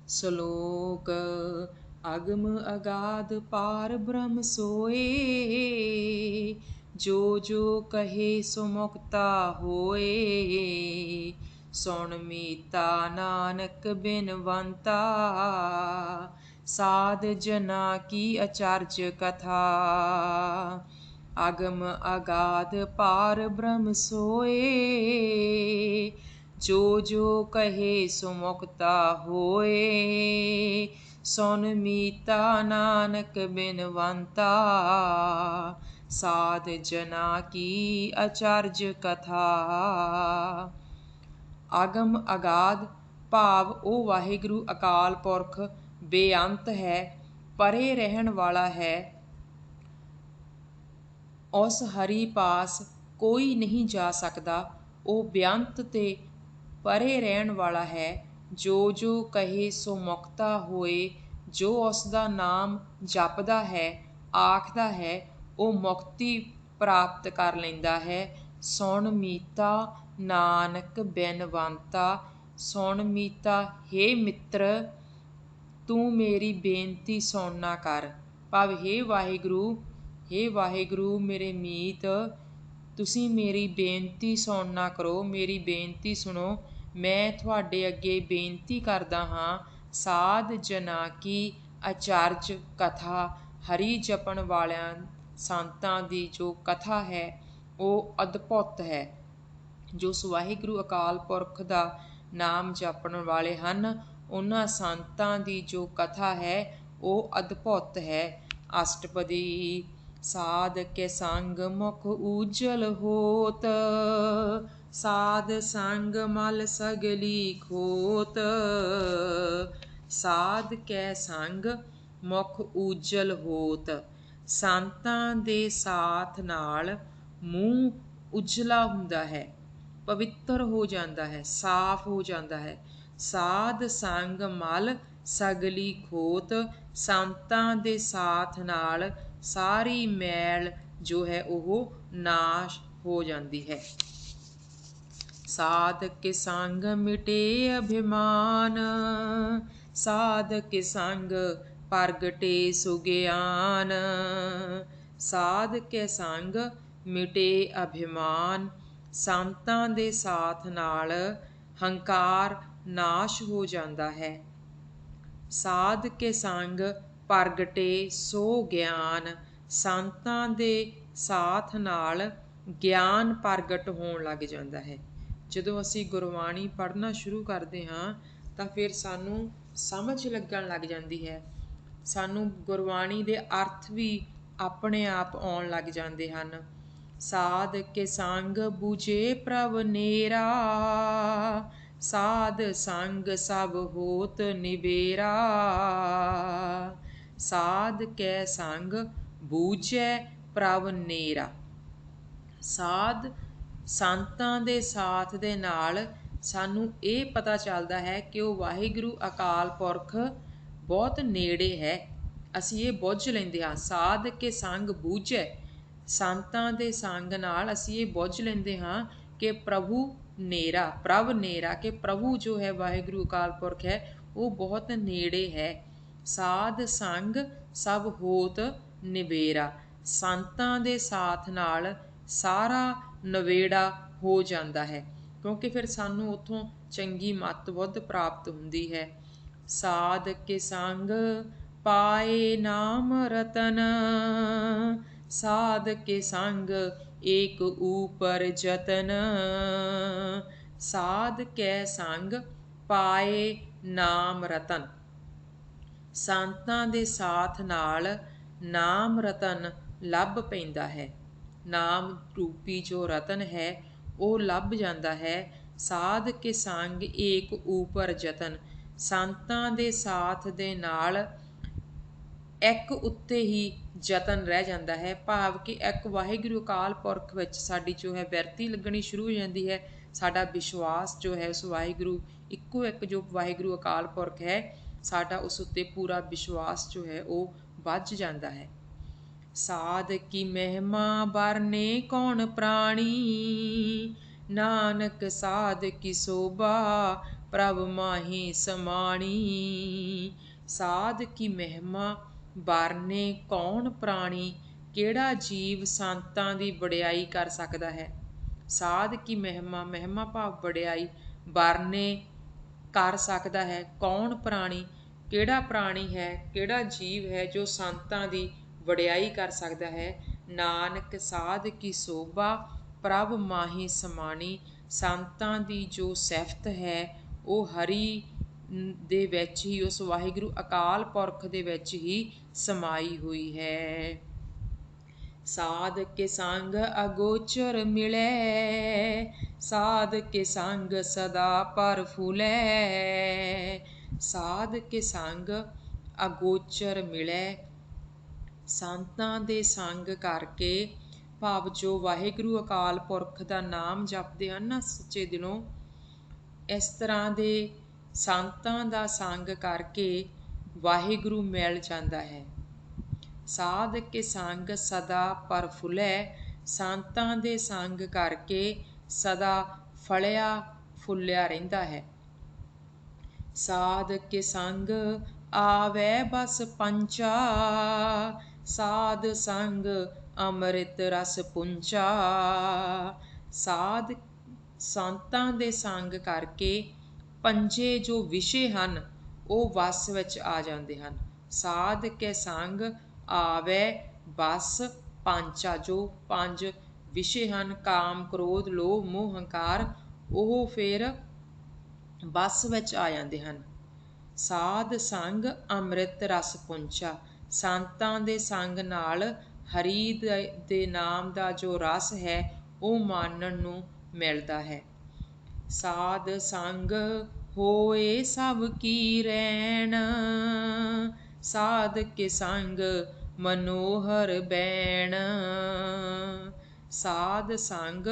ਸ਼ਲੋਕ ਅਗਮ ਅਗਾਧ ਪਾਰ ਬ੍ਰਹਮ ਸੋਏ, ਜੋ ਜੋ ਕਹੇ ਸੋ ਮੁਕਤਾ ਹੋਏ। ਸੁਣ ਮੀਤਾ ਨਾਨਕ ਬਿਨਵੰਤਾ, ਸਾਧ ਜਨਾ ਕੀ ਅਚਰਜ ਕਥਾ। ਅਗਮ ਅਗਾਧ ਪਾਰ ਬ੍ਰਹਮ ਸੋਏ, ਜੋ ਜੋ ਕਹੇ ਸੋ ਮੁਕਤਾ ਹੋਏ। ਸੁਨ ਮੀਤਾ ਨਾਨਕ ਬਿਨਵੰਤਾ, ਸਾਧ ਜਨਾ ਕੀ ਅਚਰਜ ਕਥਾ। ਅਗਮ ਅਗਾਧ ਭਾਵ ਉਹ ਵਾਹਿਗੁਰੂ ਅਕਾਲ ਪੁਰਖ ਬੇਅੰਤ ਹੈ, ਪਰੇ ਰਹਿਣ ਵਾਲਾ ਹੈ। ਉਸ ਹਰੀ ਪਾਸ ਕੋਈ ਨਹੀਂ ਜਾ ਸਕਦਾ। ਉਹ ਬੇਅੰਤ ਤੇ ਪਰੇ ਰਹਿਣ ਵਾਲਾ ਹੈ। ਜੋ ਜੋ ਕਹੇ ਸੋ ਮੁਕਤਾ ਹੋਏ, ਜੋ ਉਸ ਦਾ ਨਾਮ ਜਪਦਾ ਹੈ, ਆਖਦਾ ਹੈ, ਉਹ ਮੁਕਤੀ ਪ੍ਰਾਪਤ ਕਰ ਲੈਂਦਾ ਹੈ। ਸੁਣ ਮੀਤਾ ਨਾਨਕ ਬਿਨਵੰਤਾ, ਸੁਣ ਮੀਤਾ ਹੇ ਮਿੱਤਰ, ਤੂੰ ਮੇਰੀ ਬੇਨਤੀ ਸੁਣ ਨਾ ਕਰ। ਭਾਵ ਹੇ ਵਾਹਿਗੁਰੂ ਮੇਰੇ ਮੀਤ, ਤੁਸੀਂ ਮੇਰੀ ਬੇਨਤੀ ਸੁਣ ਨਾ ਕਰੋ, ਮੇਰੀ ਬੇਨਤੀ ਸੁਣੋ। ਮੈਂ ਤੁਹਾਡੇ ਅੱਗੇ ਬੇਨਤੀ ਕਰਦਾ ਹਾਂ। ਸਾਧ ਜਨਾ ਕੀ ਅਚਰਜ ਕਥਾ, ਹਰੀ ਜਪਣ ਵਾਲਿਆਂ ਸੰਤਾਂ ਦੀ ਜੋ ਕਥਾ ਹੈ ਉਹ ਅਦਭੁਤ ਹੈ। ਜੋ ਵਾਹਿਗੁਰੂ ਅਕਾਲ ਪੁਰਖ ਦਾ ਨਾਮ ਜਪਣ ਵਾਲੇ ਹਨ, ਉਹਨਾਂ ਸੰਤਾਂ ਦੀ ਜੋ ਕਥਾ ਹੈ ਉਹ ਅਦਭੁਤ ਹੈ। ਅਸ਼ਟਪਦੀ ਸਾਧ ਕੇ ਸੰਗ ਮੁਖ ਉਜਲ ਹੋਤ, ਸਾਧ ਸੰਗ ਮਲ ਸਗਲੀ ਖੋਤ। ਸਾਧ ਕੈ ਸੰਗ ਮੁਖ ਉਜਲ ਹੋਤ, ਸੰਤਾਂ ਦੇ ਸਾਥ ਨਾਲ ਮੂੰਹ ਉਜਲਾ ਹੁੰਦਾ ਹੈ, ਪਵਿੱਤਰ ਹੋ ਜਾਂਦਾ ਹੈ, ਸਾਫ਼ ਹੋ ਜਾਂਦਾ ਹੈ। ਸਾਧ ਸੰਗ ਮਲ ਸਗਲੀ ਖੋਤ, ਸੰਤਾਂ ਦੇ ਸਾਥ ਨਾਲ ਸਾਰੀ ਮੈਲ ਜੋ ਹੈ ਉਹ ਨਾਸ਼ ਹੋ ਜਾਂਦੀ ਹੈ। ਸਾਧ ਕੇ ਸੰਗ ਮਿਟੇ ਅਭਿਮਾਨ, ਸਾਧ ਕੇ ਸੰਗ ਪ੍ਰਗਟੇ ਸੁਗਿਆਨ। ਸਾਧ ਕੇ ਸੰਗ ਮਿਟੇ ਅਭਿਮਾਨ, ਸੰਤਾਂ ਦੇ ਸਾਥ ਨਾਲ ਹੰਕਾਰ ਨਾਸ਼ ਹੋ ਜਾਂਦਾ ਹੈ। ਸਾਧ ਕੇ ਸੰਗ ਪ੍ਰਗਟੇ ਸੋ ਗਿਆਨ, ਸੰਤਾਂ ਦੇ ਸਾਥ ਨਾਲ ਗਿਆਨ ਪ੍ਰਗਟ ਹੋਣ ਲੱਗ ਜਾਂਦਾ ਹੈ। ਜਦੋਂ ਅਸੀਂ ਗੁਰਬਾਣੀ ਪੜ੍ਹਨਾ ਸ਼ੁਰੂ ਕਰਦੇ ਹਾਂ ਤਾਂ ਫਿਰ ਸਾਨੂੰ ਸਮਝ ਲੱਗਣ ਲੱਗ ਜਾਂਦੀ ਹੈ। ਸਾਨੂੰ ਗੁਰਬਾਣੀ ਦੇ ਅਰਥ ਵੀ ਆਪਣੇ ਆਪ ਆਉਣ ਲੱਗ ਜਾਂਦੇ ਹਨ। ਸਾਧ ਕੇ ਸੰਗ ਬੁਝੇ ਪ੍ਰਭ ਨੇਰਾ, ਸਾਧ ਸੰਗ ਸਭ ਹੋਤ ਨਿਬੇਰਾ। ਸਾਧ ਕੈ ਸੰਗ ਬੂਝੈ ਪ੍ਰਭ ਨੇਰਾ, ਸਾਧ ਸੰਤਾਂ ਦੇ ਸਾਥ ਦੇ ਨਾਲ ਸਾਨੂੰ ਇਹ ਪਤਾ ਚੱਲਦਾ ਹੈ ਕਿ ਉਹ ਵਾਹਿਗੁਰੂ ਅਕਾਲ ਪੁਰਖ ਬਹੁਤ ਨੇੜੇ ਹੈ। ਅਸੀਂ ਇਹ ਬੁੱਝ ਲੈਂਦੇ ਹਾਂ। ਸਾਧ ਕੇ ਸੰਗ ਬੂਝੈ, ਸੰਤਾਂ ਦੇ ਸੰਗ ਨਾਲ ਅਸੀਂ ਇਹ ਬੁੱਝ ਲੈਂਦੇ ਹਾਂ ਕਿ ਪ੍ਰਭ ਨੇਰਾ, ਕਿ ਪ੍ਰਭੂ ਜੋ ਹੈ ਵਾਹਿਗੁਰੂ ਅਕਾਲ ਪੁਰਖ ਹੈ ਉਹ ਬਹੁਤ ਨੇੜੇ ਹੈ। ਸਾਧ ਸੰਗ ਸਭ ਹੋਤ ਨਿਬੇਰਾ, ਸੰਤਾਂ ਦੇ ਸਾਥ ਨਾਲ ਸਾਰਾ ਨਵੇੜਾ ਹੋ ਜਾਂਦਾ ਹੈ, ਕਿਉਂਕਿ ਫਿਰ ਸਾਨੂੰ ਉੱਥੋਂ ਚੰਗੀ ਮੱਤ ਬੁੱਧ ਪ੍ਰਾਪਤ ਹੁੰਦੀ ਹੈ। ਸਾਧ ਕੇ ਸੰਗ ਪਾਏ ਨਾਮ ਰਤਨ, ਸਾਧ ਕੇ ਸੰਗ ਏਕ ਊਪਰ ਜਤਨ। ਸਾਧ ਕੈ ਸੰਗ ਪਾਏ ਨਾਮ ਰਤਨ, ਸੰਤਾਂ ਦੇ ਸਾਥ ਨਾਲ ਨਾਮ ਰਤਨ ਲੱਭ ਪੈਂਦਾ ਹੈ। ਨਾਮ ਰੂਪੀ ਜੋ ਰਤਨ ਹੈ ਉਹ ਲੱਭ ਜਾਂਦਾ ਹੈ। ਸਾਧ ਕੇ ਸੰਗ ਏਕ ਊਪਰ ਜਤਨ, ਸੰਤਾਂ ਦੇ ਸਾਥ ਦੇ ਨਾਲ ਇੱਕ ਉੱਤੇ ਹੀ ਯਤਨ ਰਹਿ ਜਾਂਦਾ ਹੈ। ਭਾਵ ਕਿ ਇੱਕ ਵਾਹਿਗੁਰੂ ਅਕਾਲ ਪੁਰਖ ਵਿੱਚ ਸਾਡੀ ਜੋ ਹੈ ਬਿਰਤੀ ਲੱਗਣੀ ਸ਼ੁਰੂ ਹੋ ਜਾਂਦੀ ਹੈ। ਸਾਡਾ ਵਿਸ਼ਵਾਸ ਜੋ ਹੈ ਉਸ ਵਾਹਿਗੁਰੂ ਇੱਕੋ ਇੱਕ ਜੋ ਵਾਹਿਗੁਰੂ ਅਕਾਲ ਪੁਰਖ ਹੈ, ਸਾਡਾ ਉਸ ਉੱਤੇ ਪੂਰਾ ਵਿਸ਼ਵਾਸ ਜੋ ਹੈ ਉਹ ਵੱਝ ਜਾਂਦਾ ਹੈ। ਸਾਧ ਕੀ ਮਹਿਮਾ ਵਰਨੇ ਕੌਣ ਪ੍ਰਾਣੀ, ਨਾਨਕ ਸਾਧ ਕੀ ਸੋਭਾ प्रभ माही समाणी। साध की महिमा ਬਾਰਨੇ ਕੌਣ ਪ੍ਰਾਣੀ। ਕਿਹੜਾ ਜੀਵ ਸੰਤਾਂ ਦੀ ਵਡਿਆਈ ਕਰ ਸਕਦਾ ਹੈ। ਸਾਧ ਕੀ ਮਹਿਮਾ, ਮਹਿਮਾ ਭਾਵ ਵਡਿਆਈ, ਬਾਰਨੇ ਕਰ ਸਕਦਾ ਹੈ ਕੌਣ ਪ੍ਰਾਣੀ। ਕਿਹੜਾ ਪ੍ਰਾਣੀ ਹੈ, ਕਿਹੜਾ ਜੀਵ ਹੈ ਜੋ ਸੰਤਾਂ ਦੀ ਵਡਿਆਈ ਕਰ ਸਕਦਾ ਹੈ। ਨਾਨਕ ਸਾਧ ਕੀ ਸੋਭਾ ਪ੍ਰਭ ਮਾਹੀ ਸਮਾਣੀ। ਸੰਤਾਂ ਦੀ ਜੋ ਸਿਫਤ ਹੈ ਉਹ ਹਰੀ ਦੇ ਵਿੱਚ ਹੀ, ਉਸ ਵਾਹਿਗੁਰੂ ਅਕਾਲ ਪੁਰਖ ਦੇ ਵਿੱਚ ਹੀ ਸਮਾਈ ਹੋਈ ਹੈ। ਸਾਧ ਕੇ ਸੰਗ ਅਗੋਚਰ ਮਿਲੈ, ਸਾਧ ਕੇ ਸੰਗ ਸਦਾ ਪ੍ਰਫੁੱਲੈ। ਸਾਧ ਕੇ ਸੰਗ ਅਗੋਚਰ ਮਿਲੈ, ਸੰਤਾਂ ਦੇ ਸੰਗ ਕਰਕੇ, ਭਾਵ ਜੋ ਵਾਹਿਗੁਰੂ ਅਕਾਲ ਪੁਰਖ ਦਾ ਨਾਮ ਜਪਦੇ ਹਨ ਨਾ ਸੱਚੇ ਦਿਲੋਂ, ਇਸ ਤਰ੍ਹਾਂ ਦੇ ਸੰਤਾਂ ਦਾ ਸੰਗ ਕਰਕੇ ਵਾਹਿਗੁਰੂ ਮਿਲ ਜਾਂਦਾ ਹੈ। ਸਾਧ ਕੇ ਸੰਗ ਸਦਾ ਪ੍ਰਫੁੱਲੈ, ਸੰਤਾਂ ਦੇ ਸੰਗ ਕਰਕੇ ਸਦਾ ਫਲਿਆ ਫੁੱਲਿਆ ਰਹਿੰਦਾ ਹੈ। ਸਾਧ ਕੇ ਸੰਗ ਆਵੈ ਬਸ ਪੰਚਾ, ਸਾਧ ਸੰਗ ਅੰਮ੍ਰਿਤ ਰਸ ਪੁੰਚਾ। ਸਾਧ ਸੰਤਾਂ ਦੇ ਸੰਗ ਕਰਕੇ ਪੰਜੇ ਜੋ ਵਿਸ਼ੇ ਹਨ ਉਹ ਵਸ ਵਿੱਚ ਆ ਜਾਂਦੇ ਹਨ। ਸਾਧ ਕੇ ਸੰਗ ਆਵੈ ਬਸ ਪੰਚਾ, ਜੋ ਪੰਜ ਵਿਸ਼ੇ ਹਨ ਕਾਮ, ਕ੍ਰੋਧ, ਲੋਭ, ਮੋਹ, ਹੰਕਾਰ, ਉਹ ਫਿਰ ਬਸ ਵਿੱਚ ਆ ਜਾਂਦੇ ਹਨ। ਸਾਧ ਸੰਗ ਅੰਮ੍ਰਿਤ ਰਸ ਪੁੰਚਾ, ਸੰਤਾਂ ਦੇ ਸੰਗ ਨਾਲ ਹਰੀ ਦੇ ਨਾਮ ਦਾ ਜੋ ਰਸ ਹੈ ਉਹ ਮਾਣਨ ਨੂੰ ਮਿਲਦਾ ਹੈ। ਸਾਧ ਸੰਗ ਹੋਏ ਸਭ ਕੀ ਰੈਣ, ਸਾਧ ਕੇ ਸੰਗ ਮਨੋਹਰ ਬੈਣ। ਸਾਧ ਸੰਗ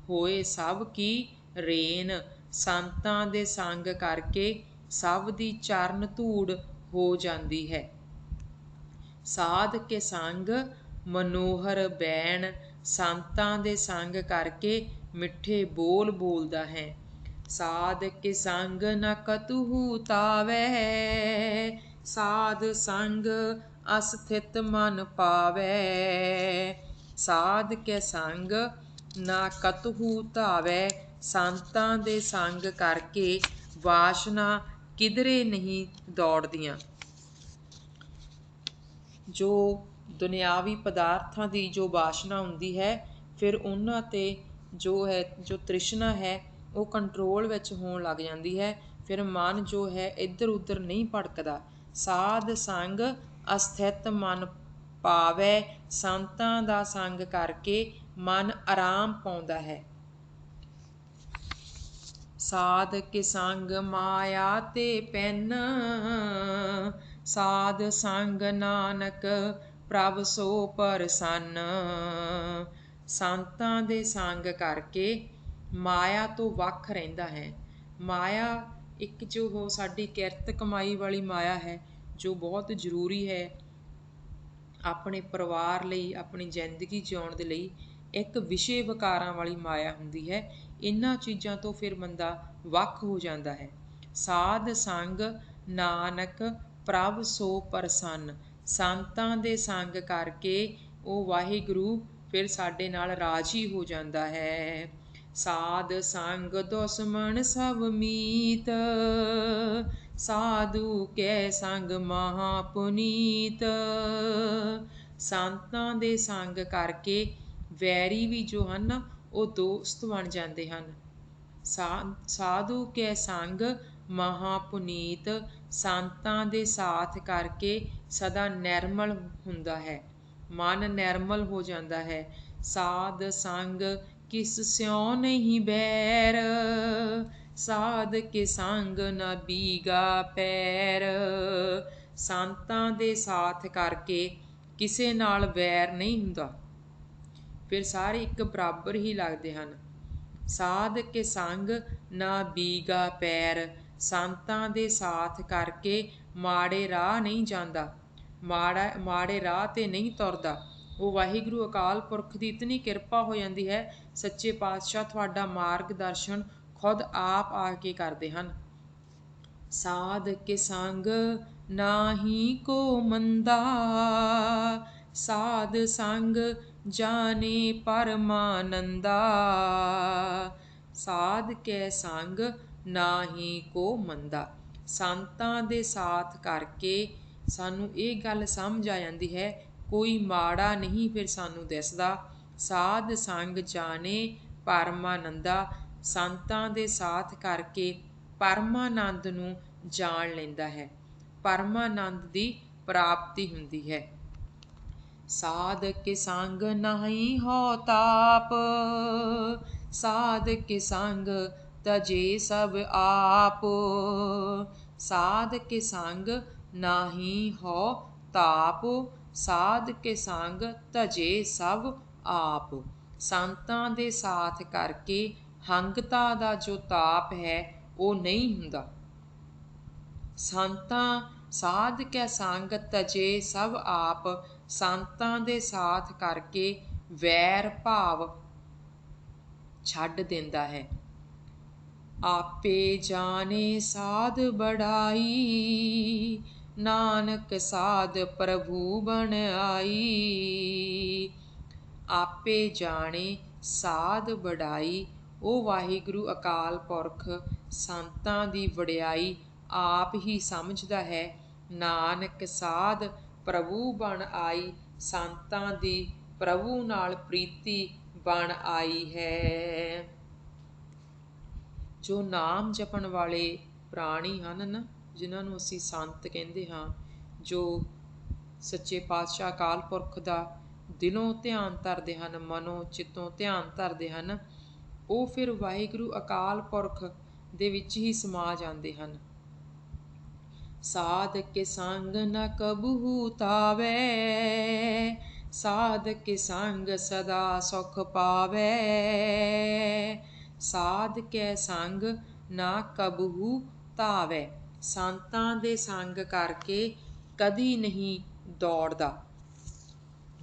ਹੋਏ ਸਭ ਕੀ ਰੇਨ, ਸੰਤਾਂ ਦੇ ਸੰਗ ਕਰਕੇ ਸਭ ਦੀ ਚਰਨ ਧੂੜ ਹੋ ਜਾਂਦੀ ਹੈ। ਸਾਧ ਕੇ ਸੰਗ ਮਨੋਹਰ ਬੈਣ, ਸੰਤਾਂ ਦੇ ਸੰਗ ਕਰਕੇ ਮਿੱਠੇ ਬੋਲ ਬੋਲਦਾ ਹੈ। ਸਾਧ ਕੇ ਸੰਗ ਨ ਕਤਹੁ ਤਾਵੈ, ਸਾਧ ਸੰਗ ਅਸਥਿਤ ਮਨ ਪਾਵੈ। ਸਾਧ ਕੇ ਸੰਗ ਨ ਕਤਹੁ ਧਾਵੈ, ਸੰਤਾਂ ਦੇ ਸੰਗ ਕਰਕੇ ਵਾਸ਼ਨਾ ਕਿਧਰੇ ਨਹੀਂ ਦੌੜਦੀਆਂ। ਜੋ ਦੁਨਿਆਵੀ ਪਦਾਰਥਾਂ ਦੀ ਜੋ ਵਾਸ਼ਨਾ ਹੁੰਦੀ ਹੈ, ਫਿਰ ਉਹਨਾਂ 'ਤੇ ਜੋ ਤ੍ਰਿਸ਼ਨਾ ਹੈ ਉਹ ਕੰਟਰੋਲ ਵਿੱਚ ਹੋਣ ਲੱਗ ਜਾਂਦੀ ਹੈ। ਫਿਰ ਮਨ ਜੋ ਹੈ ਇੱਧਰ ਉੱਧਰ ਨਹੀਂ ਭਟਕਦਾ। ਸਾਧ ਸੰਗ ਅਸਥਿਤ ਮਨ ਪਾਵੈ, ਸੰਤਾਂ ਦਾ ਸੰਗ ਕਰਕੇ ਮਨ ਆਰਾਮ ਪਾਉਂਦਾ ਹੈ। ਸਾਧ ਕੇ ਸੰਗ ਮਾਇਆ ਤੇ ਪੈਨ, ਸਾਧ ਸੰਗ ਨਾਨਕ ਪ੍ਰਭ ਸੋ ਪ੍ਰਸੰਨ। ਸੰਤਾਂ ਦੇ ਸੰਗ ਕਰਕੇ ਮਾਇਆ ਤੋਂ ਵੱਖ ਰਹਿੰਦਾ ਹੈ। ਮਾਇਆ ਇੱਕ ਜੋ ਸਾਡੀ ਕਿਰਤ ਕਮਾਈ ਵਾਲੀ ਮਾਇਆ ਹੈ, ਜੋ ਬਹੁਤ ਜ਼ਰੂਰੀ ਹੈ ਆਪਣੇ ਪਰਿਵਾਰ ਲਈ, ਆਪਣੀ ਜ਼ਿੰਦਗੀ ਜਿਉਣ ਦੇ ਲਈ, ਇੱਕ ਵਿਸ਼ੇ ਵਿਕਾਰਾਂ ਵਾਲੀ ਮਾਇਆ ਹੁੰਦੀ ਹੈ। ਇਹਨਾਂ ਚੀਜ਼ਾਂ ਤੋਂ ਫਿਰ ਬੰਦਾ ਵੱਖ ਹੋ ਜਾਂਦਾ ਹੈ। ਸਾਧ ਸੰਗ ਨਾਨਕ ਪ੍ਰਭ ਸੋ ਪ੍ਰਸੰਨ, ਸੰਤਾਂ ਦੇ ਸੰਗ ਕਰਕੇ ਉਹ ਵਾਹਿਗੁਰੂ ਫਿਰ ਸਾਡੇ ਨਾਲ ਰਾਜੀ ਹੋ ਜਾਂਦਾ ਹੈ। ਸਾਧ ਸੰਗ ਦੁਸ਼ਮਣ ਸਭ ਮੀਤ, ਸਾਧੂ ਕੈ ਸੰਗ ਮਹਾ ਪੁਨੀਤ। ਸੰਤਾਂ ਦੇ ਸੰਗ ਕਰਕੇ ਵੈਰੀ ਵੀ ਜੋ ਹਨ ਉਹ ਦੋਸਤ ਬਣ ਜਾਂਦੇ ਹਨ। ਸਾਧੂ ਕੇ ਸੰਗ ਮਹਾ ਪੁਨੀਤ, ਸੰਤਾਂ ਦੇ ਸਾਥ ਕਰਕੇ ਸਦਾ ਨਿਰਮਲ ਹੁੰਦਾ ਹੈ, ਮਨ ਨਿਰਮਲ ਹੋ ਜਾਂਦਾ ਹੈ। ਸਾਧ ਸੰਗ ਕਿਸ ਸਿਉ ਨਹੀਂ ਬੈਰ, ਸਾਧ ਕੇ ਸੰਗ ਨ ਬੀਗਾ ਪੈਰ। ਸੰਤਾਂ ਦੇ ਸਾਥ ਕਰਕੇ ਕਿਸੇ ਨਾਲ ਵੈਰ ਨਹੀਂ ਹੁੰਦਾ, ਫਿਰ ਸਾਰੇ ਇੱਕ ਬਰਾਬਰ ਹੀ ਲੱਗਦੇ ਹਨ। ਸਾਧ ਕੇ ਸੰਗ ਨਾ ਬੀਗਾ ਪੈਰ, ਸੰਤਾਂ ਦੇ ਸਾਥ ਕਰਕੇ ਮਾੜੇ ਰਾਹ ਨਹੀਂ ਜਾਂਦਾ, ਮਾੜੇ ਰਾਹ 'ਤੇ ਨਹੀਂ ਤੁਰਦਾ। ਉਹ ਵਾਹਿਗੁਰੂ ਅਕਾਲ ਪੁਰਖ ਦੀ ਇਤਨੀ ਕਿਰਪਾ ਹੋ ਜਾਂਦੀ ਹੈ, ਸੱਚੇ ਪਾਤਸ਼ਾਹ ਤੁਹਾਡਾ ਮਾਰਗ ਦਰਸ਼ਨ ਖੁਦ ਆਪ ਆ ਕੇ ਕਰਦੇ ਹਨ। साध के संग नाहि को मंदा, साध संग जाने परमानंदा। ਸਾਧ ਕੈ ਸੰਗ ਨਾਹੀ ਕੋ ਮੰਦਾ। ਸੰਤਾਂ ਦੇ ਸਾਥ ਕਰਕੇ ਸਾਨੂੰ ਇਹ ਗੱਲ ਸਮਝ ਆ ਜਾਂਦੀ ਹੈ, ਕੋਈ ਮਾੜਾ ਨਹੀਂ ਫਿਰ ਸਾਨੂੰ ਦਿਸਦਾ। ਸਾਧ ਸੰਗ ਜਾਣੇ ਪਰਮਾਨੰਦਾ, ਸੰਤਾਂ ਦੇ ਸਾਥ ਕਰਕੇ ਪਰਮਾਨੰਦ ਨੂੰ ਜਾਣ ਲੈਂਦਾ ਹੈ, ਪਰਮਾਨੰਦ ਦੀ ਪ੍ਰਾਪਤੀ ਹੁੰਦੀ ਹੈ। ਸਾਧ ਕੇ ਸੰਗ ਨਾਹੀ ਹੋ ਤਾਪ, ਸਾਧ ਕੇ ਸੰਗ ਤਜੇ ਸਭ ਆਪ। ਸਾਧ ਕੇ ਸੰਗ ਨਾਹੀ ਹੋ ਤਾਪ, ਸਾਧ ਕੇ ਸੰਗ ਤਜੇ ਸਭ ਆਪ। ਸੰਤਾਂ ਦੇ ਸਾਥ ਕਰਕੇ ਹੰਗਤਾ ਦਾ ਜੋ ਤਾਪ ਹੈ ਉਹ ਨਹੀਂ ਹੁੰਦਾ। ਸਾਧ ਕੈ ਸੰਗ ਤਜੇ ਸਭ ਆਪ, ਸੰਤਾਂ ਦੇ ਸਾਥ ਕਰਕੇ ਵੈਰ ਭਾਵ ਛੱਡ ਦਿੰਦਾ ਹੈ। ਆਪੇ ਜਾਣੇ ਸਾਧ ਬੜਾਈ, ਨਾਨਕ ਸਾਧ ਪ੍ਰਭੂ ਬਣ ਆਈ। ਆਪੇ ਜਾਣੇ ਸਾਧ ਵਡਾਈ, ਉਹ ਵਾਹਿਗੁਰੂ ਅਕਾਲ ਪੁਰਖ ਸੰਤਾਂ ਦੀ ਵਡਿਆਈ ਆਪ ਹੀ ਸਮਝਦਾ ਹੈ। ਨਾਨਕ ਸਾਧ ਪ੍ਰਭੂ ਬਣ ਆਈ, ਸੰਤਾਂ ਦੀ ਪ੍ਰਭੂ ਨਾਲ ਪ੍ਰੀਤੀ ਬਣ ਆਈ ਹੈ। ਜੋ ਨਾਮ ਜਪਣ ਵਾਲੇ ਪ੍ਰਾਣੀ ਹਨ ਨਾ, ਜਿਨ੍ਹਾਂ ਨੂੰ ਅਸੀਂ ਸੰਤ ਕਹਿੰਦੇ ਹਾਂ, ਜੋ ਸੱਚੇ ਪਾਤਸ਼ਾਹ ਅਕਾਲ ਪੁਰਖ ਦਾ ਦਿਲੋਂ ਧਿਆਨ ਧਰਦੇ ਹਨ, ਮਨੋਂ ਚਿੱਤੋਂ ਧਿਆਨ ਧਰਦੇ ਹਨ, ਉਹ ਫਿਰ ਵਾਹਿਗੁਰੂ ਅਕਾਲ ਪੁਰਖ ਦੇ ਵਿੱਚ ਹੀ ਸਮਾ ਜਾਂਦੇ ਹਨ। ਸਾਧ ਕੇ ਸੰਗ ਨ ਕਬਹੂ ਤਾਵੈ, ਸਾਧ ਕੇ ਸੰਗ ਸਦਾ ਸੁਖ ਪਾਵੈ। ਸਾਧ ਕੈ ਸੰਗ ਨਾ ਕਬਹੂ ਧਾਵੈ, ਸੰਤਾਂ ਦੇ ਸੰਗ ਕਰਕੇ ਕਦੀ ਨਹੀਂ ਦੌੜਦਾ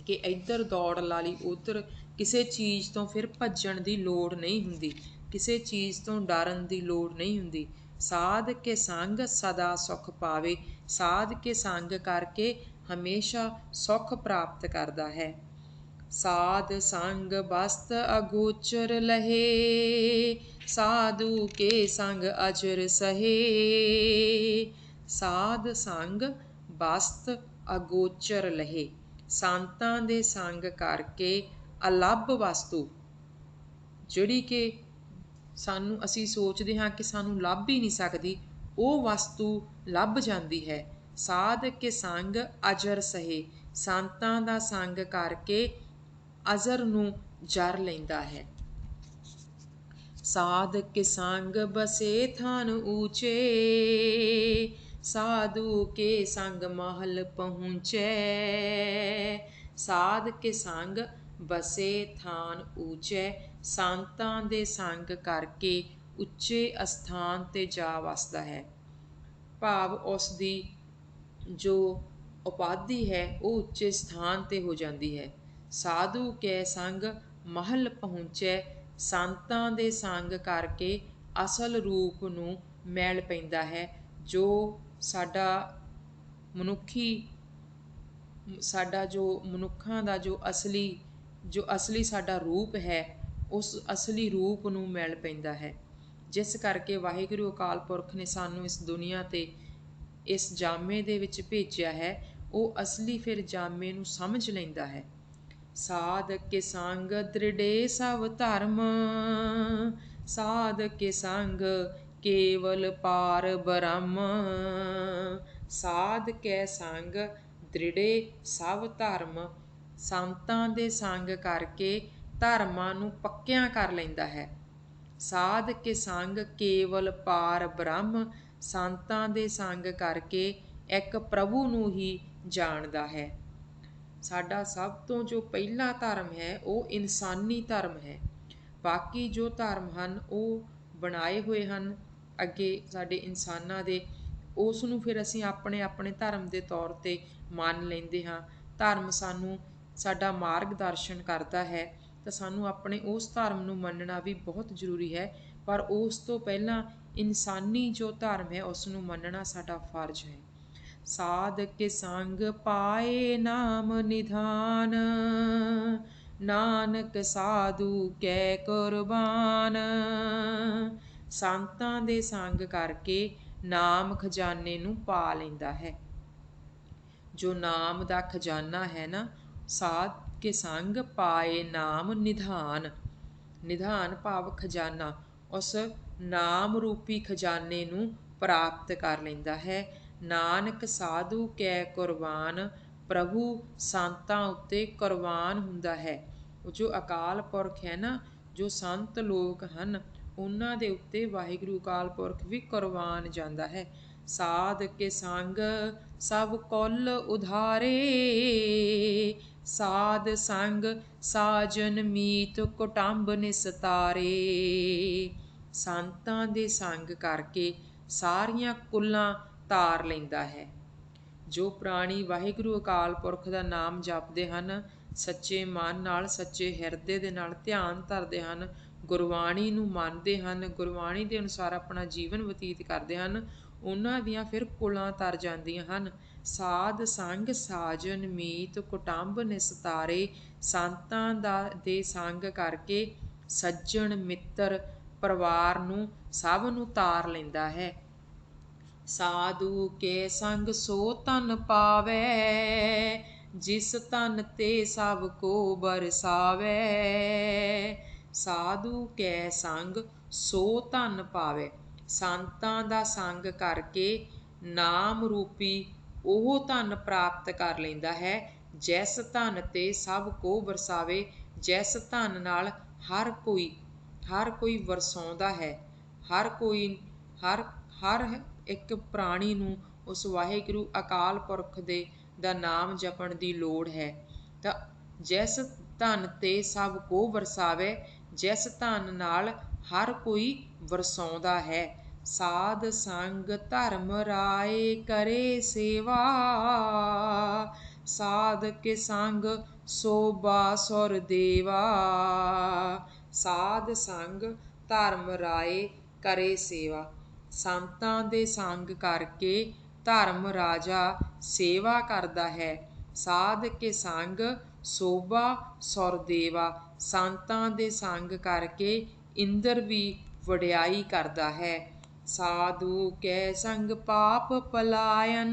ਕਿ ਇੱਧਰ ਦੌੜ ਲਾ ਲਈ ਉੱਧਰ। ਕਿਸੇ ਚੀਜ਼ ਤੋਂ ਫਿਰ ਭੱਜਣ ਦੀ ਲੋੜ ਨਹੀਂ ਹੁੰਦੀ, ਕਿਸੇ ਚੀਜ਼ ਤੋਂ ਡਰਨ ਦੀ ਲੋੜ ਨਹੀਂ ਹੁੰਦੀ। ਸਾਧ ਕੇ ਸੰਗ ਸਦਾ ਸੁਖ ਪਾਵੇ, ਸਾਧ ਕੇ ਸੰਗ ਕਰਕੇ ਹਮੇਸ਼ਾ ਸੁਖ ਪ੍ਰਾਪਤ ਕਰਦਾ ਹੈ। ਸਾਧ ਸੰਗ ਬਸਤ ਅਗੋਚਰ ਲਹੇ, ਸਾਧੂ ਕੇ ਸੰਗ ਅਜਰ ਸਹੇ। ਸਾਧ ਸੰਗ ਬਸਤ ਅਗੋਚਰ ਲਹੇ, ਸੰਤਾਂ ਦੇ ਸੰਗ ਕਰਕੇ ਅਲੱਭ ਵਸਤੂ, ਜਿਹੜੀ ਕਿ ਸਾਨੂੰ ਅਸੀਂ ਸੋਚਦੇ ਹਾਂ ਕਿ ਸਾਨੂੰ ਲੱਭ ਹੀ ਨਹੀਂ ਸਕਦੀ, ਉਹ ਵਸਤੂ ਲੱਭ ਜਾਂਦੀ ਹੈ। ਸਾਧ ਕੇ ਸੰਗ ਅਜਰ ਸਹੇ, ਸੰਤਾਂ ਦਾ ਸੰਗ ਕਰਕੇ ਅਜ਼ਰ ਨੂੰ ਜਰ ਲੈਂਦਾ ਹੈ। ਸਾਧ ਕੇ ਸੰਗ ਬਸੇ ਥਾਨ ਊਚੇ, ਸਾਧੂ ਕੇ ਸੰਗ ਮਹਲ ਪਹੁੰਚੈ। ਸਾਧ ਕੇ ਸੰਗ ਬਸੇ ਥਾਨ ਊਚੈ, ਸੰਤਾਂ ਦੇ ਸੰਗ ਕਰਕੇ ਉੱਚੇ ਅਸਥਾਨ 'ਤੇ ਜਾ ਵਸਦਾ ਹੈ। ਭਾਵ ਉਸ ਦੀ ਜੋ ਉਪਾਧੀ ਹੈ ਉਹ ਉੱਚੇ ਸਥਾਨ 'ਤੇ ਹੋ ਜਾਂਦੀ ਹੈ। ਸਾਧੂ ਕੈ ਸੰਗ ਮਹਲ ਪਹੁੰਚੈ, ਸੰਤਾਂ ਦੇ ਸੰਗ ਕਰਕੇ ਅਸਲ ਰੂਪ ਨੂੰ ਮਿਲ ਪੈਂਦਾ ਹੈ। ਜੋ ਸਾਡਾ ਮਨੁੱਖਾਂ ਦਾ ਜੋ ਅਸਲੀ ਸਾਡਾ ਰੂਪ ਹੈ, ਉਸ ਅਸਲੀ ਰੂਪ ਨੂੰ ਮਿਲ ਪੈਂਦਾ ਹੈ। ਜਿਸ ਕਰਕੇ ਵਾਹਿਗੁਰੂ ਅਕਾਲ ਪੁਰਖ ਨੇ ਸਾਨੂੰ ਇਸ ਦੁਨੀਆ 'ਤੇ ਇਸ ਜਾਮੇ ਦੇ ਵਿੱਚ ਭੇਜਿਆ ਹੈ, ਉਹ ਅਸਲੀ ਫਿਰ ਜਾਮੇ ਨੂੰ ਸਮਝ ਲੈਂਦਾ ਹੈ। ਸਾਧ ਕੇ ਸੰਗ ਦ੍ਰਿੜੇ ਸਭ ਧਰਮ, ਸਾਧ ਕੇ ਸੰਗ ਕੇਵਲ ਪਾਰ ਬ੍ਰਹਮ। ਸਾਧ ਕੈ ਸੰਗ ਦ੍ਰਿੜੇ ਸਭ ਧਰਮ, ਸੰਤਾਂ ਦੇ ਸੰਗ ਕਰਕੇ ਧਰਮਾਂ ਨੂੰ ਪੱਕਿਆਂ ਕਰ ਲੈਂਦਾ ਹੈ। ਸਾਧ ਕੇ ਸੰਗ ਕੇਵਲ ਪਾਰ ਬ੍ਰਹਮ, ਸੰਤਾਂ ਦੇ ਸੰਗ ਕਰਕੇ ਇੱਕ ਪ੍ਰਭੂ ਨੂੰ ਹੀ ਜਾਣਦਾ ਹੈ। ਸਾਡਾ ਸਭ ਤੋਂ ਜੋ ਪਹਿਲਾ ਧਰਮ ਹੈ ਉਹ ਇਨਸਾਨੀ ਧਰਮ ਹੈ। ਬਾਕੀ ਜੋ ਧਰਮ ਹਨ ਉਹ ਬਣਾਏ ਹੋਏ ਹਨ ਅੱਗੇ ਸਾਡੇ ਇਨਸਾਨਾਂ ਦੇ, ਉਸ ਨੂੰ ਫਿਰ ਅਸੀਂ ਆਪਣੇ ਆਪਣੇ ਧਰਮ ਦੇ ਤੌਰ 'ਤੇ ਮੰਨ ਲੈਂਦੇ ਹਾਂ। ਧਰਮ ਸਾਨੂੰ ਸਾਡਾ ਮਾਰਗ ਦਰਸ਼ਨ ਕਰਦਾ ਹੈ ਤਾਂ ਸਾਨੂੰ ਆਪਣੇ ਉਸ ਧਰਮ ਨੂੰ ਮੰਨਣਾ ਵੀ ਬਹੁਤ ਜ਼ਰੂਰੀ ਹੈ। ਪਰ ਉਸ ਤੋਂ ਪਹਿਲਾਂ ਇਨਸਾਨੀ ਜੋ ਧਰਮ ਹੈ ਉਸ ਨੂੰ ਮੰਨਣਾ ਸਾਡਾ ਫਰਜ਼ ਹੈ। ਸਾਧ ਕੇ ਸੰਗ ਪਾਏ ਨਾਮ ਨਿਧਾਨ, ਨਾਨਕ ਸਾਧੂ ਕੈ ਕੁਰਬਾਨ। ਸੰਤਾਂ ਦੇ ਸੰਗ ਕਰਕੇ ਨਾਮ ਖਜ਼ਾਨੇ ਨੂੰ ਪਾ ਲੈਂਦਾ ਹੈ। ਜੋ ਨਾਮ ਦਾ ਖਜ਼ਾਨਾ ਹੈ ਨਾ, ਸਾਧ ਕੇ ਸੰਗ ਪਾਏ ਨਾਮ ਨਿਧਾਨ, ਨਿਧਾਨ ਭਾਵ ਖਜ਼ਾਨਾ, ਉਸ ਨਾਮ ਰੂਪੀ ਖਜ਼ਾਨੇ ਨੂੰ ਪ੍ਰਾਪਤ ਕਰ ਲੈਂਦਾ ਹੈ। ਨਾਨਕ ਸਾਧੂ ਕੈ ਕੁਰਬਾਨ, ਪ੍ਰਭੂ ਸੰਤਾਂ ਉੱਤੇ ਕੁਰਬਾਨ ਹੁੰਦਾ ਹੈ। ਉਹ ਜੋ ਅਕਾਲ ਪੁਰਖ ਹੈ ਨਾ, ਜੋ ਸੰਤ ਲੋਕ ਹਨ, ਉਹਨਾਂ ਦੇ ਉੱਤੇ ਵਾਹਿਗੁਰੂ ਅਕਾਲ ਪੁਰਖ ਵੀ ਕੁਰਬਾਨ ਜਾਂਦਾ ਹੈ। ਸਾਧ ਕੇ ਸੰਗ ਸਭ ਕੁਲ ਉਧਾਰੇ, ਸਾਧ ਸੰਗ ਸਾਜਨ ਮੀਤ ਕੁਟੰਬ ਨਿਸਤਾਰੇ। ਸੰਤਾਂ ਦੇ ਸੰਗ ਕਰਕੇ ਸਾਰੀਆਂ ਕੁੱਲਾਂ ਤਾਰ ਲੈਂਦਾ ਹੈ। ਜੋ ਪ੍ਰਾਣੀ ਵਾਹਿਗੁਰੂ ਅਕਾਲ ਪੁਰਖ ਦਾ ਨਾਮ ਜਪਦੇ ਹਨ, ਸੱਚੇ ਮਨ ਨਾਲ, ਸੱਚੇ ਹਿਰਦੇ ਦੇ ਨਾਲ ਧਿਆਨ ਧਰਦੇ ਹਨ, ਗੁਰਬਾਣੀ ਨੂੰ ਮੰਨਦੇ ਹਨ, ਗੁਰਬਾਣੀ ਦੇ ਅਨੁਸਾਰ ਆਪਣਾ ਜੀਵਨ ਬਤੀਤ ਕਰਦੇ ਹਨ, ਉਹਨਾਂ ਦੀਆਂ ਫਿਰ ਕੁਲਾਂ ਤਰ ਜਾਂਦੀਆਂ ਹਨ। ਸਾਧ ਸੰਗ ਸਾਜਨ ਮੀਤ ਕੁਟੰਬ ਨਿਸਤਾਰੇ। ਸੰਤਾਂ ਦੇ ਸੰਗ ਕਰਕੇ ਸੱਜਣ ਮਿੱਤਰ ਪਰਿਵਾਰ ਨੂੰ ਸਭ ਨੂੰ ਤਾਰ ਲੈਂਦਾ ਹੈ। ਸਾਧੂ ਕੇ ਸੰਗ ਸੋ ਧਨ ਪਾਵੈ, ਜਿਸ ਧਨ ਤੇ ਸਭ ਕੋ ਬਰਸਾਵੈ। ਸਾਧੂ ਕੈ ਸੰਗ ਸੋ ਧਨ ਪਾਵੈ, ਸੰਤਾਂ ਦਾ ਸੰਗ ਕਰਕੇ ਨਾਮ ਰੂਪੀ ਉਹ ਧਨ ਪ੍ਰਾਪਤ ਕਰ ਲੈਂਦਾ ਹੈ, ਜਿਸ ਧਨ ਤੇ ਸਭ ਕੋ ਵਰਸਾਵੇ, ਜਿਸ ਧਨ ਨਾਲ ਹਰ ਕੋਈ ਵਰਸਾਉਂਦਾ ਹੈ। ਹਰ ਇੱਕ ਪ੍ਰਾਣੀ ਨੂੰ ਉਸ ਵਾਹਿਗੁਰੂ ਅਕਾਲ ਪੁਰਖ ਦਾ ਨਾਮ ਜਪਣ ਦੀ ਲੋੜ ਹੈ। ਤਾਂ ਜਿਸ ਧਨ ਤੇ ਸਭ ਕੋ ਵਰਸਾਵੇ, ਜਿਸ ਧਨ ਨਾਲ ਹਰ ਕੋਈ ਵਰਸਾਉਂਦਾ ਹੈ। ਸਾਧ ਸੰਗ ਧਰਮ ਰਾਏ ਕਰੇ ਸੇਵਾ, ਸਾਧ ਕੇ ਸੰਗ ਸੋਭਾ ਸੁਰ ਦੇਵਾ। ਸਾਧ ਸੰਗ ਧਰਮ ਰਾਏ ਕਰੇ ਸੇਵਾ, ਸੰਤਾਂ ਦੇ ਸੰਗ ਕਰਕੇ ਧਰਮ ਰਾਜਾ ਸੇਵਾ ਕਰਦਾ ਹੈ। ਸਾਧ ਕੇ ਸੰਗ ਸੋਭਾ ਸੁਰ ਦੇਵਾ, ਸੰਤਾਂ ਦੇ ਸੰਗ ਕਰਕੇ ਇੰਦਰ ਵੀ ਵਡਿਆਈ ਕਰਦਾ ਹੈ। ਸਾਧੂ ਕੈ ਸੰਗ ਪਾਪ ਪਲਾਇਨ,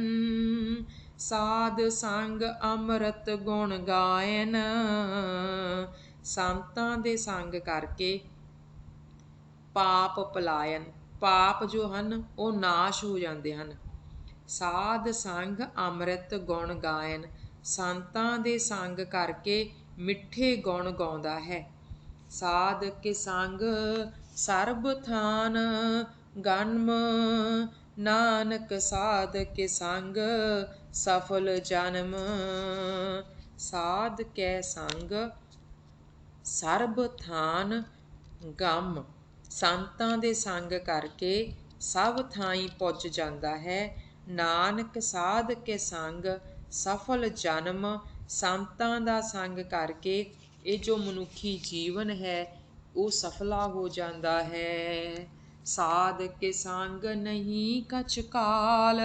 ਸਾਧ ਸੰਗ ਅੰਮ੍ਰਿਤ ਗੁਣ ਗਾਇਨ। ਸੰਤਾਂ ਦੇ ਸੰਗ ਕਰਕੇ ਪਾਪ ਪਲਾਇਨ, ਪਾਪ ਜੋ ਹਨ ਉਹ ਨਾਸ਼ ਹੋ ਜਾਂਦੇ ਹਨ। ਸਾਧ ਸੰਗ ਅੰਮ੍ਰਿਤ ਗੁਣ ਗਾਇਨ, ਸੰਤਾਂ ਦੇ ਸੰਗ ਕਰਕੇ ਮਿੱਠੇ ਗੁਣ ਗਾਉਂਦਾ ਹੈ। ਸਾਧ ਕੇ ਸੰਗ ਸਰਬ ਥਾਨ ਗੰਮ, ਨਾਨਕ ਸਾਧ ਕੇ ਸੰਗ ਸਫਲ ਜਨਮ। ਸਾਧ ਕੈ ਸੰਗ ਸਰਬ ਥਾਨ ਗੰਮ, ਸੰਤਾਂ ਦੇ ਸੰਗ ਕਰਕੇ ਸਭ ਥਾਈਂ ਪੁੱਜ ਜਾਂਦਾ ਹੈ। ਨਾਨਕ ਸਾਧ ਕੇ ਸੰਗ ਸਫਲ ਜਨਮ, ਸੰਤਾਂ ਦਾ ਸੰਗ ਕਰਕੇ ਇਹ ਜੋ ਮਨੁੱਖੀ ਜੀਵਨ ਹੈ ਉਹ ਸਫਲਾ ਹੋ ਜਾਂਦਾ ਹੈ। ਸਾਧ ਕੇ ਸੰਗ ਨਹੀਂ ਕਛ ਕਾਲ,